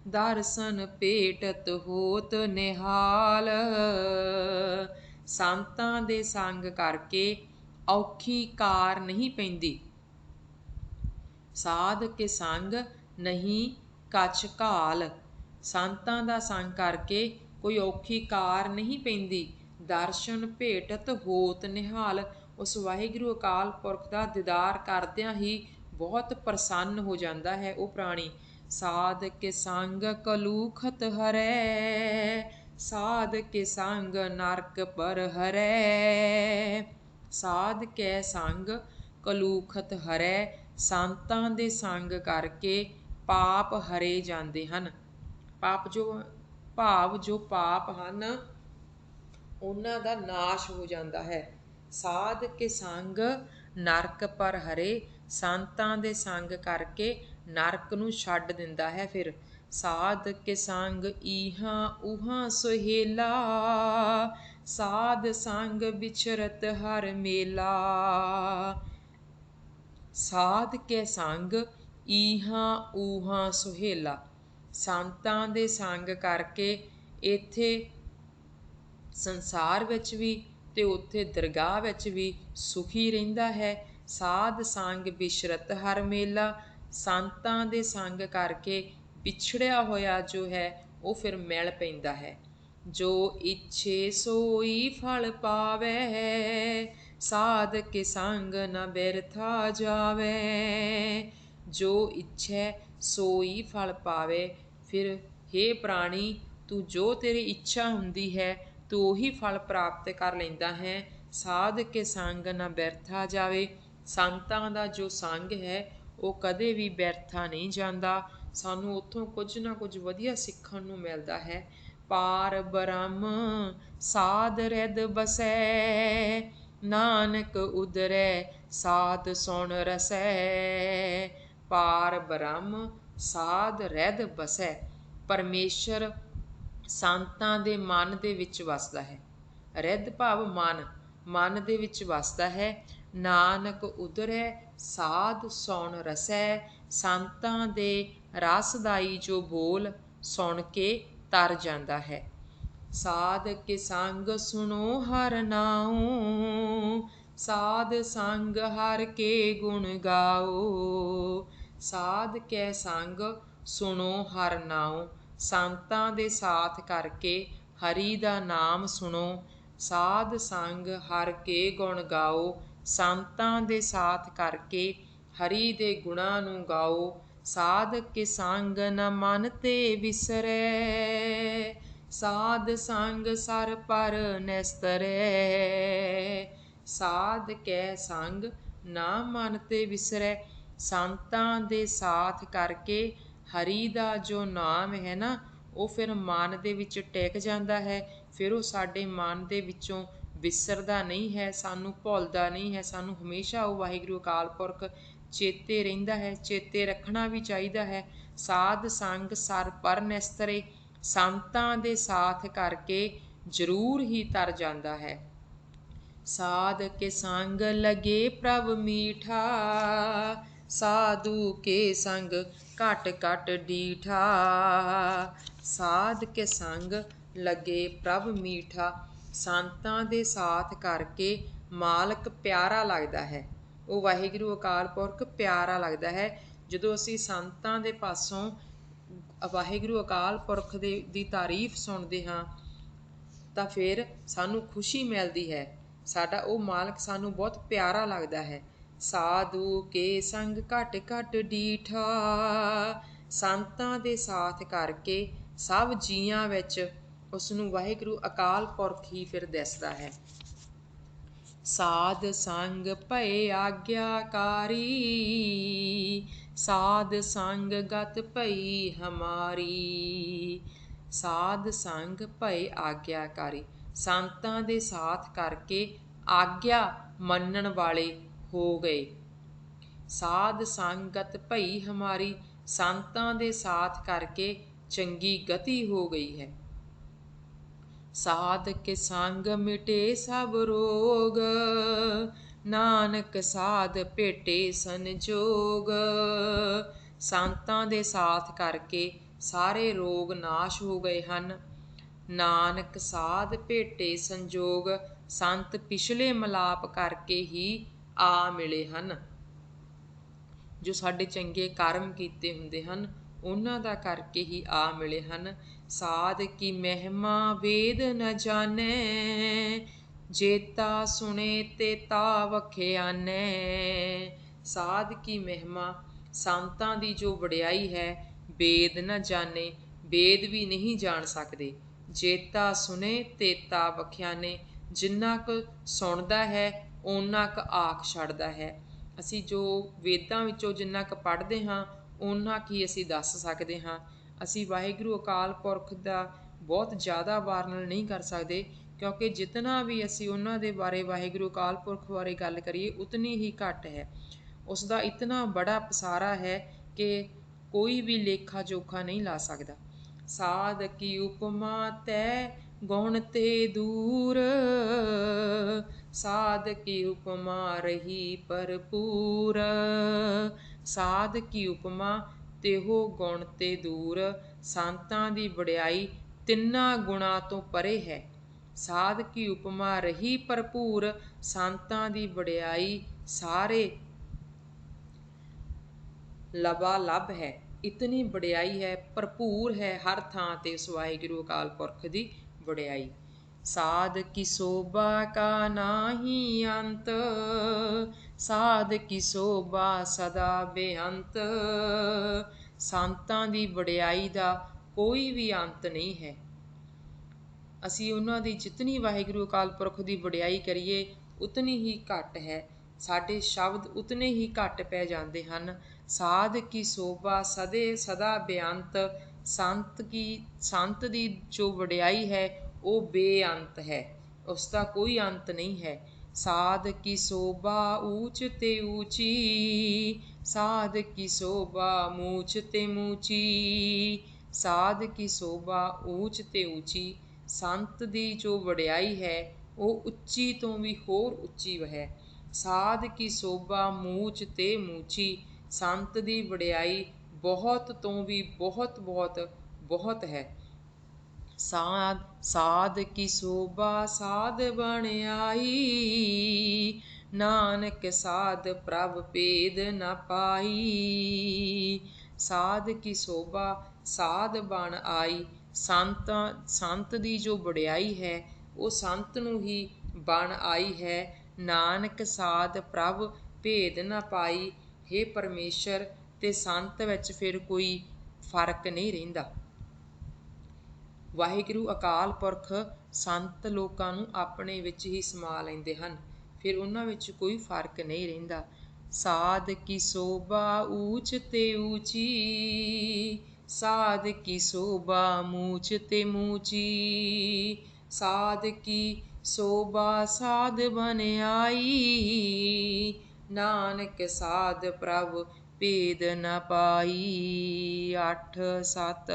ਦਰਸ਼ਨ ਭੇਟਤ ਹੋਤ ਨਿਹਾਲ। ਸੰਤਾਂ ਦੇ ਸੰਗ ਕਰਕੇ ਔਖੀ ਕਾਰ ਨਹੀਂ ਪੈਂਦੀ। ਸਾਧ ਕੇ ਸੰਗ ਨਹੀਂ ਕਛ ਕਾਲ, ਸੰਤਾਂ ਦਾ ਸੰਗ ਕਰਕੇ ਕੋਈ ਔਖੀ ਕਾਰ ਨਹੀਂ ਪੈਂਦੀ। ਦਰਸ਼ਨ ਭੇਟਤ ਹੋਤ ਨਿਹਾਲ, ਉਸ ਵਾਹਿਗੁਰੂ ਅਕਾਲ ਪੁਰਖ ਦਾ ਦੀਦਾਰ ਕਰਦਿਆਂ ਹੀ ਬਹੁਤ ਪ੍ਰਸੰਨ ਹੋ ਜਾਂਦਾ ਹੈ ਉਹ ਪ੍ਰਾਣੀ। ਸਾਧ ਕੇ ਸੰਗ ਕਲੂਖਤ ਹਰੈ, ਸਾਧ ਕੇ ਸੰਗ ਨਰਕ ਪਰ ਹਰੈ। ਸਾਧ ਕੈ ਸੰਗ ਕਲੂਖਤ ਹਰੈ, ਸੰਤਾਂ ਦੇ ਸੰਗ ਕਰਕੇ ਪਾਪ ਹਰੇ ਜਾਂਦੇ ਹਨ। ਜੋ ਪਾਪ ਹਨ ਉਹਨਾਂ ਦਾ ਨਾਸ਼ ਹੋ ਜਾਂਦਾ ਹੈ। ਸਾਧ ਕੇ ਸੰਗ ਨਰਕ ਪਰ ਹਰੇ, ਸੰਤਾਂ ਦੇ ਸੰਗ ਕਰਕੇ ਨਰਕ ਨੂੰ ਛੱਡ ਦਿੰਦਾ ਹੈ। ਫਿਰ ਸਾਧ ਕੇ ਸੰਗ ਈਹਾਂ ਊਹਾਂ ਸੁਹੇਲਾ, ਸਾਧ ਸੰਗ ਵਿਚਰਤ ਹਰ ਮੇਲਾ। ਸਾਧ ਕੇ ਸੰਗ ਈਹਾਂ ਊਹਾਂ ਸੁਹੇਲਾ। ਸੰਤਾਂ ਦੇ ਸੰਗ ਕਰਕੇ ਇੱਥੇ ਸੰਸਾਰ ਵਿੱਚ ਵੀ ਅਤੇ ਉੱਥੇ ਦਰਗਾਹ ਵਿੱਚ ਵੀ ਸੁਖੀ ਰਹਿੰਦਾ ਹੈ। ਸਾਧ ਸੰਗ ਬਿਸ਼ਰਤ ਹਰ ਮੇਲਾ। ਸੰਤਾਂ ਦੇ ਸੰਗ ਕਰਕੇ ਵਿਛੜਿਆ ਹੋਇਆ ਜੋ ਹੈ ਉਹ ਫਿਰ ਮਿਲ ਪੈਂਦਾ ਹੈ। ਜੋ ਇੱਛੇ ਸੋਈ ਫਲ ਪਾਵੇ, ਸਾਧ ਕੇ ਸੰਗ ਨ ਬਿਰਥਾ ਜਾਵੇ। ਜੋ ਇੱਛੈ ਸੋਈ ਫਲ ਪਾਵੇ। ਫਿਰ ਹੇ ਪ੍ਰਾਣੀ, ਤੂੰ ਜੋ ਤੇਰੀ ਇੱਛਾ ਹੁੰਦੀ ਹੈ ਤੂੰ ਉਹੀ ਫਲ ਪ੍ਰਾਪਤ ਕਰ ਲੈਂਦਾ ਹੈ। ਸਾਧ ਕੇ ਸੰਗ ਨਾ ਬਿਰਥਾ ਜਾਵੇ। ਸੰਤਾਂ ਦਾ ਜੋ ਸੰਗ ਹੈ ਉਹ ਕਦੇ ਵੀ ਬਿਰਥਾ ਨਹੀਂ ਜਾਂਦਾ। ਸਾਨੂੰ ਉੱਥੋਂ ਕੁਝ ਨਾ ਕੁਝ ਵਧੀਆ ਸਿੱਖਣ ਨੂੰ ਮਿਲਦਾ ਹੈ। ਪਾਰ ਬ੍ਰਹਮ ਸਾਧ ਰਿਦ ਬਸੈ, ਨਾਨਕ ਉਦਰੈ ਸਾਧ ਸੁਣ ਰਸੈ। ਪਾਰ ਬ੍ਰਹਮ ਸਾਧ ਰਿਦ ਬਸੈ। ਪਰਮੇਸ਼ਰ ਸੰਤਾਂ ਦੇ ਮਨ ਦੇ ਵਿੱਚ ਵਸਦਾ ਹੈ। ਰਿਦ ਭਾਵ ਮਨ, ਮਨ ਦੇ ਵਿੱਚ ਵਸਦਾ ਹੈ। ਨਾਨਕ ਉਦਰੈ ਸਾਧ ਸੁਣ ਰਸੈ। ਸੰਤਾਂ ਦੇ ਰਸਦਾਈ ਜੋ ਬੋਲ ਸੁਣ ਕੇ ਤਰ ਜਾਂਦਾ ਹੈ। ਸਾਧ ਕੇ ਸੰਗ ਸੁਣੋ ਹਰਿ ਨਾਉ, ਸਾਧ ਸੰਗ ਹਰਿ ਕੇ ਗੁਣ ਗਾਓ। ਸਾਧ ਕੇ ਸੰਗ ਸੁਣੋ ਹਰਿ ਨਾਉ। ਸੰਤਾਂ ਦੇ ਸਾਥ ਕਰਕੇ ਹਰੀ ਦਾ ਨਾਮ ਸੁਣੋ। ਸਾਧ ਸੰਗ ਹਰਿ ਕੇ ਗੁਣ ਗਾਓ। ਸੰਤਾਂ ਦੇ ਸਾਥ ਕਰਕੇ ਹਰੀ ਦੇ ਗੁਣਾਂ ਨੂੰ ਗਾਓ। ਸਾਧ ਕੇ ਸੰਗ ਨ ਮਨ ਤੇ ਵਿਸਰੈ, ਸਾਧ ਸੰਗ ਸਰ ਪਰ ਨਿਸਤਰੈ। ਸਾਧ ਕੇ ਸੰਗ ਨਾ ਮਨ ਤੇ ਵਿਸਰੈ। ਸੰਤਾਂ ਦੇ ਸਾਥ ਕਰਕੇ ਹਰੀ ਦਾ ਜੋ ਨਾਮ ਹੈ ਨਾ ਉਹ ਫਿਰ ਮਨ ਦੇ ਵਿੱਚ ਟਿਕ ਜਾਂਦਾ ਹੈ। ਫਿਰ ਉਹ ਸਾਡੇ ਮਨ ਦੇ ਵਿੱਚੋਂ ਵਿਸਰਦਾ ਨਹੀਂ ਹੈ, ਸਾਨੂੰ ਭੁੱਲਦਾ ਨਹੀਂ ਹੈ। ਸਾਨੂੰ ਹਮੇਸ਼ਾ ਉਹ ਵਾਹਿਗੁਰੂ ਅਕਾਲ ਪੁਰਖ ਚੇਤੇ ਰਹਿੰਦਾ ਹੈ। ਚੇਤੇ ਰੱਖਣਾ ਵੀ ਚਾਹੀਦਾ ਹੈ। ਸਾਧ ਸੰਗ ਸਰ ਪਰ ਨਿਸਤਰੇ। ਸੰਤਾਂ ਦੇ ਸਾਥ ਕਰਕੇ ਜ਼ਰੂਰ ਹੀ ਤਰ ਜਾਂਦਾ ਹੈ। ਸਾਧ ਕੇ ਸੰਗ ਲਗੇ ਪ੍ਰਭ ਮੀਠਾ, ਸਾਧੂ ਕੇ ਸੰਗ ਘਟ ਘਟ ਡੀਠਾ। ਸਾਧ ਕੇ ਸੰਗ ਲਗੇ ਪ੍ਰਭ ਮੀਠਾ। ਸੰਤਾਂ ਦੇ ਸਾਥ ਕਰਕੇ ਮਾਲਕ ਪਿਆਰਾ ਲੱਗਦਾ ਹੈ। ਉਹ ਵਾਹਿਗੁਰੂ ਅਕਾਲ ਪੁਰਖ ਪਿਆਰਾ ਲੱਗਦਾ ਹੈ। ਜਦੋਂ ਅਸੀਂ ਸੰਤਾਂ ਦੇ ਪਾਸੋਂ ਵਾਹਿਗੁਰੂ ਅਕਾਲ ਪੁਰਖ ਦੀ ਤਾਰੀਫ ਸੁਣਦੇ ਹਾਂ ਤਾਂ ਫਿਰ ਸਾਨੂੰ ਖੁਸ਼ੀ ਮਿਲਦੀ ਹੈ। ਸਾਡਾ ਉਹ ਮਾਲਕ ਸਾਨੂੰ ਬਹੁਤ ਪਿਆਰਾ ਲੱਗਦਾ ਹੈ। ਸਾਧੂ ਕੇ ਸੰਗ ਘਟ ਘਟ ਡੀਠਾ। ਸੰਤਾਂ ਦੇ ਸਾਥ ਕਰਕੇ ਸਭ ਜੀਆਂ ਵਿੱਚ ਉਸ ਨੂੰ ਵਾਹਿਗੁਰੂ ਅਕਾਲ ਪੁਰਖ ਹੀ ਫਿਰ ਦਿਸਦਾ ਹੈ। ਸਾਧ ਸੰਗ ਭਏ ਆਗਿਆਕਾਰੀ, ਸਾਧ ਸੰਗ ਗਤ ਭਈ ਹਮਾਰੀ। ਸਾਧ ਸੰਗ ਭਏ ਆਗਿਆਕਾਰੀ। ਸੰਤਾਂ ਦੇ ਸਾਥ ਕਰਕੇ ਆਗਿਆ ਮੰਨਣ ਵਾਲੇ ਹੋ ਗਏ। ਸਾਧ ਸੰਗਤ ਭਈ ਹਮਾਰੀ। ਸੰਤਾਂ ਦੇ ਸਾਥ ਕਰਕੇ ਚੰਗੀ ਗਤੀ ਹੋ ਗਈ ਹੈ। ਸਾਧ ਕੇ ਸੰਗ ਮਿਟੇ ਸਭ ਰੋਗ, ਨਾਨਕ ਸਾਧ ਭੇਟੇ ਸੰਜੋਗ। ਸੰਤਾਂ ਦੇ ਸਾਥ ਕਰਕੇ ਸਾਰੇ ਰੋਗ ਨਾਸ਼ ਹੋ ਗਏ ਹਨ। ਨਾਨਕ ਸਾਧ ਭੇਟੇ ਸੰਜੋਗ। ਸੰਤ ਪਿਛਲੇ ਮਿਲਾਪ ਕਰਕੇ ਹੀ ਆ ਮਿਲੇ ਹਨ। ਜੋ ਸਾਡੇ ਚੰਗੇ ਕਰਮ ਕੀਤੇ ਹੁੰਦੇ ਹਨ ਉਹਨਾਂ ਦਾ ਕਰਕੇ ਹੀ ਆ ਮਿਲੇ ਹਨ। ਸਾਧ ਕੀ ਮਹਿਮਾ ਵੇਦ ਨ ਜਾਣੈ, ਜੇਤਾ ਸੁਣੇ ਤੇਤਾ ਵਖਿਆਨੈ। ਸਾਧ ਕੀ ਮਹਿਮਾ, ਸੰਤਾਂ ਦੀ ਜੋ ਵਡਿਆਈ ਹੈ ਵੇਦ ਨ ਜਾਣੇ, ਵੇਦ ਵੀ ਨਹੀਂ ਜਾਣ ਸਕਦੇ। ਜੇਤਾ ਸੁਣੇ ਤੇਤਾ ਵਖਿਆਨੇ। ਜਿੰਨਾ ਕੁ ਸੁਣਦਾ ਹੈ ਓਨਾ ਕੁ ਆਖ ਛੱਡਦਾ ਹੈ। ਅਸੀਂ ਜੋ ਵੇਦਾਂ ਵਿੱਚੋਂ ਜਿੰਨਾ ਕੁ ਪੜ੍ਹਦੇ ਹਾਂ ਓਨਾ ਕੁ ਹੀ ਅਸੀਂ ਦੱਸ ਸਕਦੇ ਹਾਂ। ਅਸੀਂ ਵਾਹਿਗੁਰੂ ਅਕਾਲ ਪੁਰਖ ਦਾ ਬਹੁਤ ਜ਼ਿਆਦਾ ਵਰਣਨ ਨਹੀਂ ਕਰ ਸਕਦੇ, ਕਿਉਂਕਿ ਜਿਤਨਾ ਵੀ ਅਸੀਂ ਉਹਨਾਂ ਦੇ ਬਾਰੇ ਵਾਹਿਗੁਰੂ ਅਕਾਲ ਪੁਰਖ ਬਾਰੇ ਗੱਲ ਕਰੀਏ ਉਤਨੀ ਹੀ ਘੱਟ ਹੈ। ਉਸ ਦਾ ਇਤਨਾ ਬੜਾ ਪਸਾਰਾ ਹੈ ਕਿ ਕੋਈ ਵੀ ਲੇਖਾ ਜੋਖਾ ਨਹੀਂ ਲਾ ਸਕਦਾ। ਸਾਧ ਕੀ ਉਪਮਾ ਤੈ ਗੁਣ ਤੇ ਦੂਰ, ਸਾਧ ਕੀ ਉਪਮਾ ਰਹੀ ਭਰਪੂਰ। ਸਾਧ ਕੀ ਉਪਮਾ ਤਿਹੋ ਗੁਣ ਤੇ ਦੂਰ। ਸੰਤਾਂ ਦੀ ਵਡਿਆਈ ਤਿੰਨਾਂ ਗੁਣਾਂ ਤੋਂ ਪਰੇ ਹੈ। ਸਾਧ ਕੀ ਉਪਮਾ ਰਹੀ ਭਰਪੂਰ, ਸੰਤਾਂ ਦੀ ਵਡਿਆਈ ਸਾਰੇ ਲਬਾਲਬ ਹੈ। ਇਤਨੀ ਵਡਿਆਈ ਹੈ, ਭਰਪੂਰ ਹੈ ਹਰ ਥਾਂ 'ਤੇ ਉਸ ਵਾਹਿਗੁਰੂ ਅਕਾਲ ਪੁਰਖ ਦੀ ਵਡਿਆਈ। ਸਾਧ ਕੀ ਸੋਭਾ ਕਾ ਨਾਹੀ ਅੰਤ, ਸਾਧ ਕੀ ਸੋਭਾ ਸਦਾ ਬੇਅੰਤ। ਸੰਤਾਂ ਦੀ ਵਡਿਆਈ ਦਾ ਕੋਈ ਵੀ ਅੰਤ ਨਹੀਂ ਹੈ। ਅਸੀਂ ਉਹਨਾਂ ਦੀ ਜਿਤਨੀ ਵਾਹਿਗੁਰੂ ਅਕਾਲ ਪੁਰਖ ਦੀ ਵਡਿਆਈ ਕਰੀਏ ਉਤਨੀ ਹੀ ਘੱਟ ਹੈ। ਸਾਡੇ ਸ਼ਬਦ ਉਤਨੇ ਹੀ ਘੱਟ ਪੈ ਜਾਂਦੇ ਹਨ। ਸਾਧ ਕੀ ਸੋਭਾ ਸਦਾ ਬੇਅੰਤ। ਸੰਤ ਦੀ ਜੋ ਵਡਿਆਈ ਹੈ ਉਹ ਬੇਅੰਤ ਹੈ, ਉਸ ਦਾ ਕੋਈ ਅੰਤ ਨਹੀਂ ਹੈ। ਸਾਧ ਕੀ ਸੋਭਾ ਊਚ ਤੇ ਊਚੀ, ਸਾਧ ਕੀ ਸੋਭਾ ਮੂਚ ਤੇ ਮੂਚੀ। ਸਾਧ ਕੀ ਸੋਭਾ ਊਚ ਤੇ ਊਚੀ। ਸੰਤ ਦੀ ਜੋ ਵਡਿਆਈ ਹੈ ਉਹ ਉੱਚੀ ਤੋਂ ਵੀ ਹੋਰ ਉੱਚੀ ਹੈ। ਸਾਧ ਕੀ ਸੋਭਾ ਮੂਚ ਤੇ ਮੂਚੀ। ਸੰਤ ਦੀ ਵਡਿਆਈ ਬਹੁਤ ਤੋਂ ਵੀ ਬਹੁਤ ਬਹੁਤ ਬਹੁਤ ਹੈ। ਸਾਧ ਕੀ ਸੋਭਾ ਸਾਧ ਬਣ ਆਈ, ਨਾਨਕ ਸਾਧ ਪ੍ਰਭ ਭੇਦ ਨ ਪਾਈ। ਸਾਧ ਕੀ ਸੋਭਾ ਸਾਧ ਬਣ ਆਈ। ਸੰਤ ਦੀ ਜੋ ਵਡਿਆਈ ਹੈ ਉਹ ਸੰਤ ਨੂੰ ਹੀ ਬਣ ਆਈ ਹੈ। ਨਾਨਕ ਸਾਧ ਪ੍ਰਭ ਭੇਦ ਨ ਪਾਈ। ਹੇ ਪਰਮੇਸ਼ਰ, ਤੇ ਸੰਤ ਵਿੱਚ ਫਿਰ ਕੋਈ ਫਰਕ ਨਹੀਂ ਰਹਿੰਦਾ। ਵਾਹਿਗੁਰੂ ਅਕਾਲ ਪੁਰਖ ਸੰਤ ਲੋਕਾਂ ਨੂੰ ਆਪਣੇ ਵਿੱਚ ਹੀ ਸਮਾ ਲੈਂਦੇ ਹਨ, ਫਿਰ ਉਹਨਾਂ ਵਿੱਚ ਕੋਈ ਫਰਕ ਨਹੀਂ ਰਹਿੰਦਾ। ਸਾਧ ਕੀ ਸੋਭਾ ਊਚ ਤੇ ਊਚੀ, ਸਾਧ ਕੀ ਸੋਭਾ ਮੂਚ ਤੇ ਮੂਚੀ। ਸਾਧ ਕੀ ਸੋਭਾ ਸਾਧ ਬਣ ਆਈ, ਨਾਨਕ ਸਾਧ ਪ੍ਰਭ ਭੇਦ ਨ ਪਾਈ। 8 7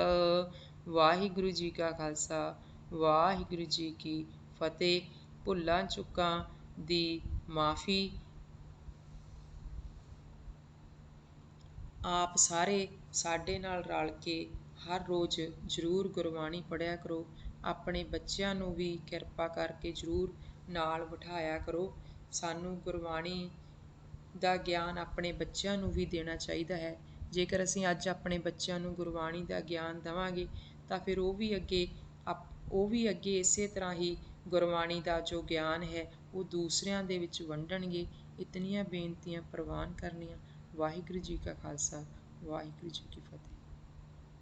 ਵਾਹਿਗੁਰੂ ਜੀ ਕਾ ਖਾਲਸਾ, ਵਾਹਿਗੁਰੂ ਜੀ ਕੀ ਫਤਿਹ। ਭੁੱਲਾਂ ਚੁੱਕਾਂ ਦੀ ਮਾਫ਼ੀ। ਆਪ ਸਾਰੇ ਸਾਡੇ ਨਾਲ ਰਲ ਕੇ ਹਰ ਰੋਜ਼ ਜ਼ਰੂਰ ਗੁਰਬਾਣੀ ਪੜ੍ਹਿਆ ਕਰੋ। ਆਪਣੇ ਬੱਚਿਆਂ ਨੂੰ ਵੀ ਕਿਰਪਾ ਕਰਕੇ ਜ਼ਰੂਰ ਨਾਲ ਬਿਠਾਇਆ ਕਰੋ। ਸਾਨੂੰ ਗੁਰਬਾਣੀ ਦਾ ਗਿਆਨ ਆਪਣੇ ਬੱਚਿਆਂ ਨੂੰ ਵੀ ਦੇਣਾ ਚਾਹੀਦਾ ਹੈ। ਜੇਕਰ ਅਸੀਂ ਅੱਜ ਆਪਣੇ ਬੱਚਿਆਂ ਨੂੰ ਗੁਰਬਾਣੀ ਦਾ ਗਿਆਨ ਦੇਵਾਂਗੇ ਤਾਂ ਫਿਰ ਉਹ ਵੀ ਅੱਗੇ ਇਸੇ ਤਰ੍ਹਾਂ ਹੀ ਗੁਰਬਾਣੀ ਦਾ ਜੋ ਗਿਆਨ ਹੈ ਉਹ ਦੂਸਰਿਆਂ ਦੇ ਵਿੱਚ ਵੰਡਣਗੇ। ਇਤਨੀਆਂ ਬੇਨਤੀਆਂ ਪ੍ਰਵਾਨ ਕਰਨੀਆਂ। ਵਾਹਿਗੁਰੂ ਜੀ ਕਾ ਖਾਲਸਾ, ਵਾਹਿਗੁਰੂ ਜੀ ਕੀ ਫਤਿਹ।